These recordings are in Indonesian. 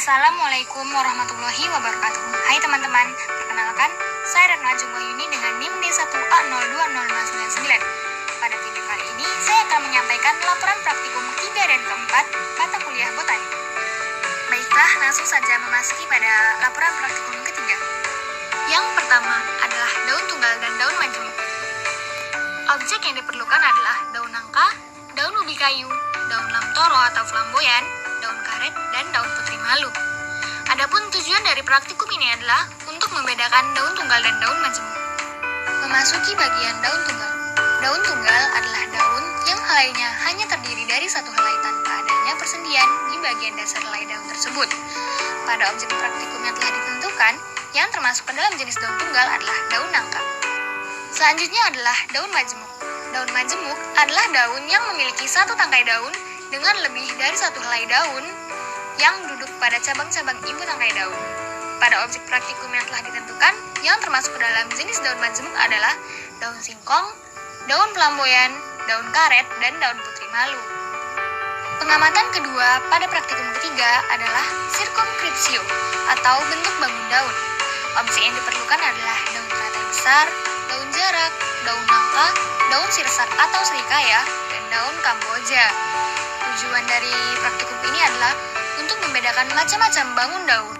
Assalamualaikum warahmatullahi wabarakatuh. Hai teman-teman, perkenalkan, saya Retna Ajeng Wahyuni dengan NIM D1A020599. Pada video kali ini, saya akan menyampaikan laporan praktikum 3 dan keempat mata kuliah botani. Baiklah, langsung saja memasuki pada laporan praktikum ketiga. Yang pertama adalah daun tunggal dan daun majemuk. Objek yang diperlukan adalah daun nangka, daun ubi kayu, daun lamtoro atau flamboyan, daun karet, dan daun putri malu. Adapun tujuan dari praktikum ini adalah untuk membedakan daun tunggal dan daun majemuk. Memasuki bagian daun tunggal. Daun tunggal adalah daun yang helainya hanya terdiri dari satu helai tanpa adanya persendian di bagian dasar helai daun tersebut. Pada objek praktikum yang telah ditentukan, yang termasuk ke dalam jenis daun tunggal adalah daun nangka. Selanjutnya adalah daun majemuk. Daun majemuk adalah daun yang memiliki satu tangkai daun dengan lebih dari satu helai daun yang duduk pada cabang-cabang ibu tangkai daun. Pada objek praktikum yang telah ditentukan, yang termasuk ke dalam jenis daun majemuk adalah daun singkong, daun flamboyan, daun karet, dan daun putri malu. Pengamatan kedua pada praktikum ketiga adalah sirkumskripsio atau bentuk bangun daun. Objek yang diperlukan adalah daun teratai besar, daun jarak, daun nangka, daun sirsak atau serikaya, dan daun kamboja. Tujuan dari praktikum ini adalah untuk membedakan macam-macam bangun daun.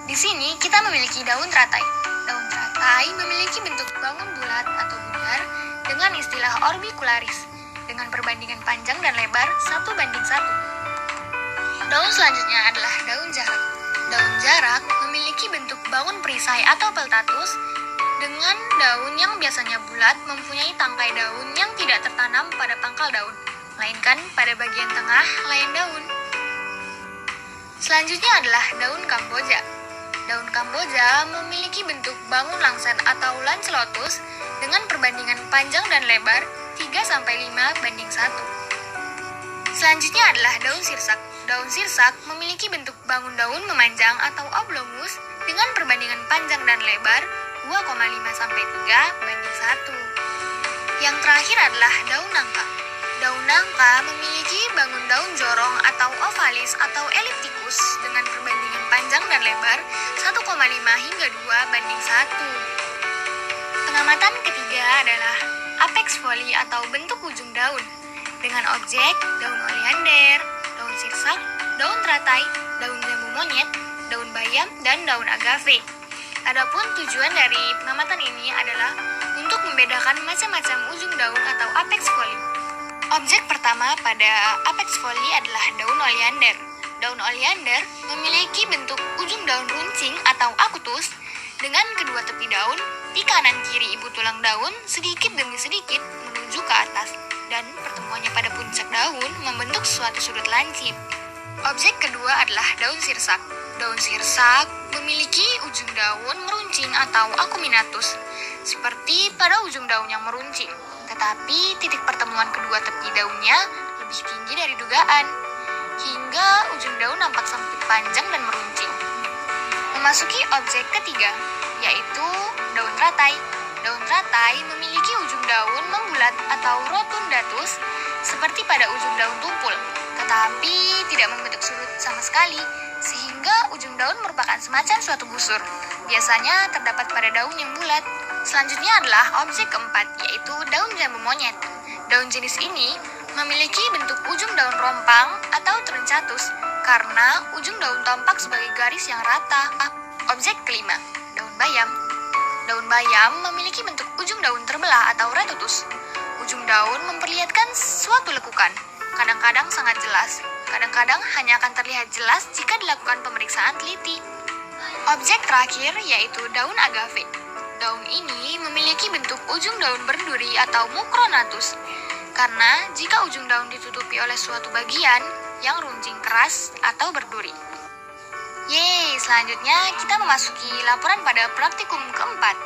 Di sini kita memiliki daun teratai. Daun teratai memiliki bentuk bangun bulat atau bundar dengan istilah orbicularis dengan perbandingan panjang dan lebar 1:1. Daun selanjutnya adalah daun jarak. Daun jarak memiliki bentuk bangun perisai atau peltatus dengan daun yang biasanya bulat mempunyai tangkai daun yang tidak tertanam pada pangkal daun, melainkan pada bagian tengah helaian daun. Selanjutnya adalah daun kamboja. Daun kamboja memiliki bentuk bangun langsat atau lancelotus dengan perbandingan panjang dan lebar 3-5:1. Selanjutnya adalah daun sirsak. Daun sirsak memiliki bentuk bangun daun memanjang atau oblongus dengan perbandingan panjang dan lebar 2,5-3:1. Yang terakhir adalah daun nangka. Daun nangka memiliki bangun daun jorong atau ovalis atau eliptikus dengan perbandingan panjang dan lebar 1,5-2:1. Pengamatan ketiga adalah apex foli atau bentuk ujung daun dengan objek daun oleander, daun sirsak, daun teratai, daun jambu monyet, daun bayam, dan daun agave. Adapun tujuan dari pengamatan ini adalah untuk membedakan macam-macam ujung daun atau apex foli. Objek pertama pada apex foli adalah daun oleander. Daun oleander memiliki bentuk ujung daun runcing atau akutus dengan kedua tepi daun di kanan kiri ibu tulang daun sedikit demi sedikit menuju ke atas dan pertemuannya pada puncak daun membentuk suatu sudut lancip. Objek kedua adalah daun sirsak. Daun sirsak memiliki ujung daun meruncing atau acuminatus seperti pada ujung daun yang meruncing, tetapi titik pertemuan kedua tepi daunnya lebih tinggi dari dugaan, hingga ujung daun nampak sempit panjang dan meruncing. Memasuki objek ketiga, yaitu daun teratai. Daun teratai memiliki ujung daun membulat atau rotundatus seperti pada ujung daun tumpul, tetapi tidak membentuk sudut sama sekali, sehingga ujung daun merupakan semacam suatu busur. Biasanya terdapat pada daun yang bulat. Selanjutnya adalah objek keempat, yaitu daun jambu monyet. Daun jenis ini memiliki bentuk ujung daun rompang atau truncatus karena ujung daun tampak sebagai garis yang rata. Objek kelima, daun bayam. Daun bayam memiliki bentuk ujung daun terbelah atau ratutus. Ujung daun memperlihatkan suatu lekukan, kadang-kadang sangat jelas, kadang-kadang hanya akan terlihat jelas jika dilakukan pemeriksaan teliti. Objek terakhir yaitu daun agave. Daun ini memiliki bentuk ujung daun berduri atau mukronatus, karena jika ujung daun ditutupi oleh suatu bagian yang runcing keras atau berduri. Selanjutnya kita memasuki laporan pada praktikum keempat.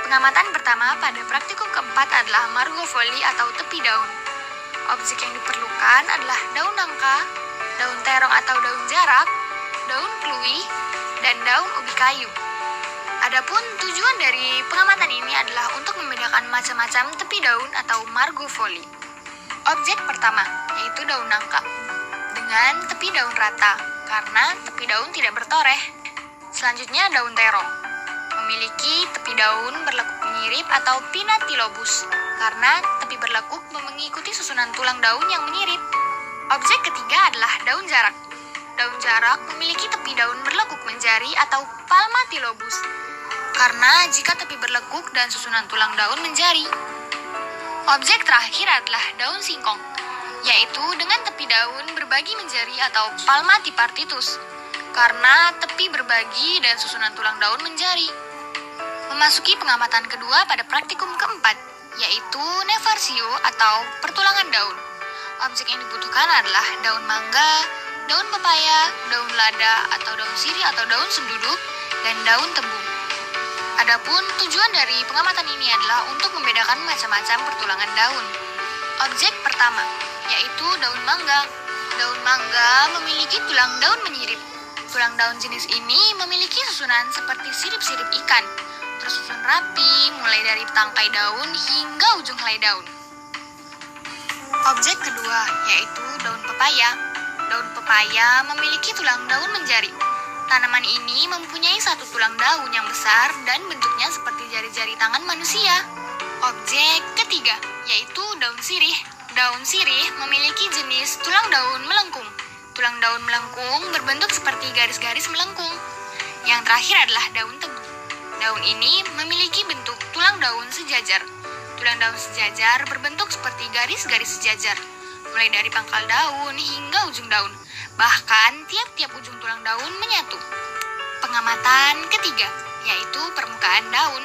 Pengamatan pertama pada praktikum keempat adalah margo foli atau tepi daun. Objek yang diperlukan adalah daun nangka, daun terong atau daun jarak, daun klui, dan daun ubi kayu. Adapun tujuan dari pengamatan ini adalah untuk membedakan macam-macam tepi daun atau margo foli. Objek pertama yaitu daun nangka dengan tepi daun rata. karena tepi daun tidak bertoreh. Selanjutnya daun terong. Memiliki tepi daun berlekuk menyirip atau pinnatilobus, karena tepi berlekuk mengikuti susunan tulang daun yang menyirip. Objek ketiga adalah daun jarak. Daun jarak memiliki tepi daun berlekuk menjari atau palmatilobus, karena jika tepi berlekuk dan susunan tulang daun menjari. Objek terakhir adalah daun singkong, yaitu dengan tepi daun berbagi menjari atau palmatipartitus, karena tepi berbagi dan susunan tulang daun menjari. Memasuki pengamatan kedua pada praktikum keempat, yaitu nevarsio atau pertulangan daun. Objek yang dibutuhkan adalah daun mangga, daun pepaya, daun lada atau daun sirih atau daun senduduk, dan daun tebu. Adapun tujuan dari pengamatan ini adalah untuk membedakan macam-macam pertulangan daun. Objek pertama, yaitu daun mangga. Daun mangga memiliki tulang daun menyirip. Tulang daun jenis ini memiliki susunan seperti sirip-sirip ikan, tersusun rapi mulai dari tangkai daun hingga ujung helai daun. Objek kedua, yaitu daun pepaya. Daun pepaya memiliki tulang daun menjari. Tanaman ini mempunyai satu tulang daun yang besar dan bentuknya seperti jari-jari tangan manusia. Objek ketiga, yaitu daun sirih. Daun sirih memiliki jenis tulang daun melengkung. Tulang daun melengkung berbentuk seperti garis-garis melengkung. Yang terakhir adalah daun tebu. Daun ini memiliki bentuk tulang daun sejajar. Tulang daun sejajar berbentuk seperti garis-garis sejajar, mulai dari pangkal daun hingga ujung daun. Bahkan tiap-tiap ujung tulang daun menyatu. Pengamatan ketiga, yaitu permukaan daun.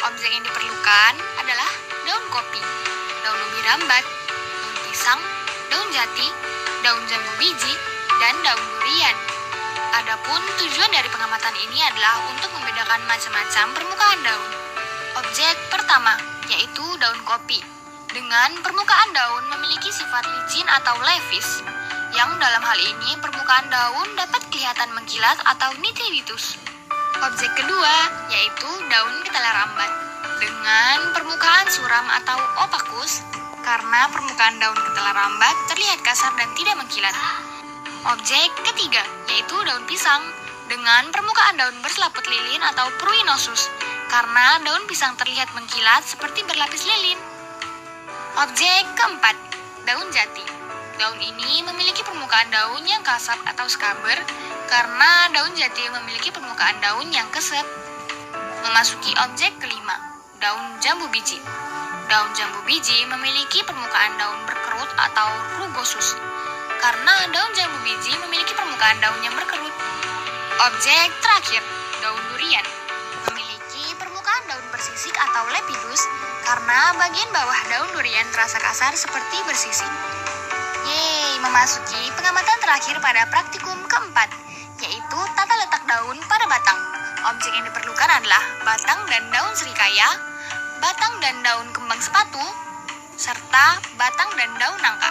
Objek yang diperlukan adalah daun kopi, daun ubi rambat, daun pisang, daun jati, daun jambu biji, dan daun durian. Adapun tujuan dari pengamatan ini adalah untuk membedakan macam-macam permukaan daun. Objek pertama, yaitu daun kopi. Dengan permukaan daun memiliki sifat licin atau levis, yang dalam hal ini permukaan daun dapat kelihatan mengkilat atau nitridus. Objek kedua, yaitu daun ketela rambat. Dengan permukaan suram atau opakus, karena permukaan daun ketela rambat terlihat kasar dan tidak mengkilat. Objek ketiga, yaitu daun pisang. Dengan permukaan daun berselaput lilin atau pruinosus, karena daun pisang terlihat mengkilat seperti berlapis lilin. Objek keempat, daun jati. Daun ini memiliki permukaan daun yang kasar atau skaber, karena daun jati memiliki permukaan daun yang keset. Memasuki objek kelima, daun jambu biji. Daun jambu biji memiliki permukaan daun berkerut atau rugosus, karena daun jambu biji memiliki permukaan daun yang berkerut. Objek terakhir, daun durian. Memiliki permukaan daun bersisik atau lepidus, karena bagian bawah daun durian terasa kasar seperti bersisik. Yeay, memasuki pengamatan terakhir pada praktikum keempat, yaitu tata letak daun pada batang. Objek yang diperlukan adalah batang dan daun serikaya, batang dan daun kembang sepatu, serta batang dan daun nangka.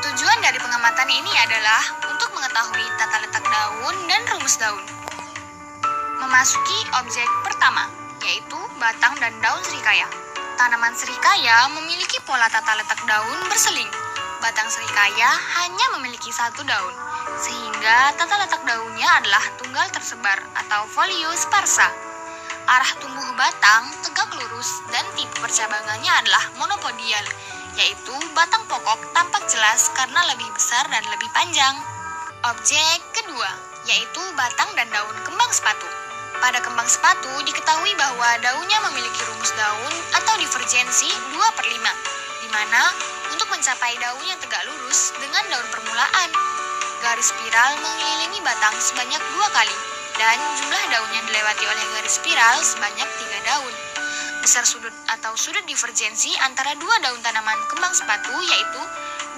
Tujuan dari pengamatan ini adalah untuk mengetahui tata letak daun dan rumus daun. Memasuki objek pertama, yaitu batang dan daun serikaya. Tanaman serikaya memiliki pola tata letak daun berseling. Batang serikaya hanya memiliki satu daun, sehingga tata letak daunnya adalah tunggal tersebar atau folio sparsa. Arah tumbuh batang tegak lurus dan tipe percabangannya adalah monopodial, yaitu batang pokok tampak jelas karena lebih besar dan lebih panjang. Objek kedua, yaitu batang dan daun kembang sepatu. Pada kembang sepatu diketahui bahwa daunnya memiliki rumus daun atau divergensi 2/5, di mana untuk mencapai daun yang tegak lurus dengan daun permulaan, garis spiral mengelilingi batang sebanyak 2 kali, dan jumlah daun yang dilewati oleh garis spiral sebanyak 3 daun. Besar sudut atau sudut divergensi antara dua daun tanaman kembang sepatu yaitu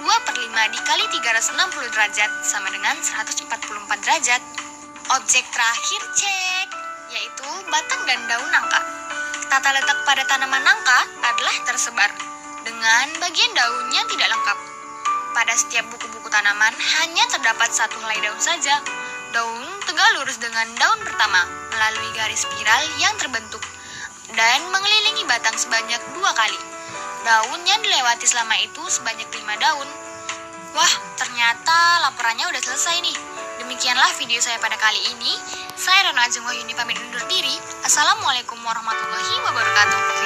2/5 dikali 360 derajat sama dengan 144 derajat. Objek terakhir cek, yaitu batang dan daun nangka. Tata letak pada tanaman nangka adalah tersebar, dengan bagian daun yang tidak lengkap. Pada setiap buku-buku tanaman hanya terdapat satu helai daun saja. Daun tegak lurus dengan daun pertama melalui garis spiral yang terbentuk dan mengelilingi batang sebanyak 2 kali. Daun yang dilewati selama itu sebanyak 5 daun. Wah, ternyata laporannya udah selesai nih. Demikian Demikianlah video saya pada kali ini. Saya Rano Ajeng Wahyuni pamit undur diri. Assalamualaikum warahmatullahi wabarakatuh.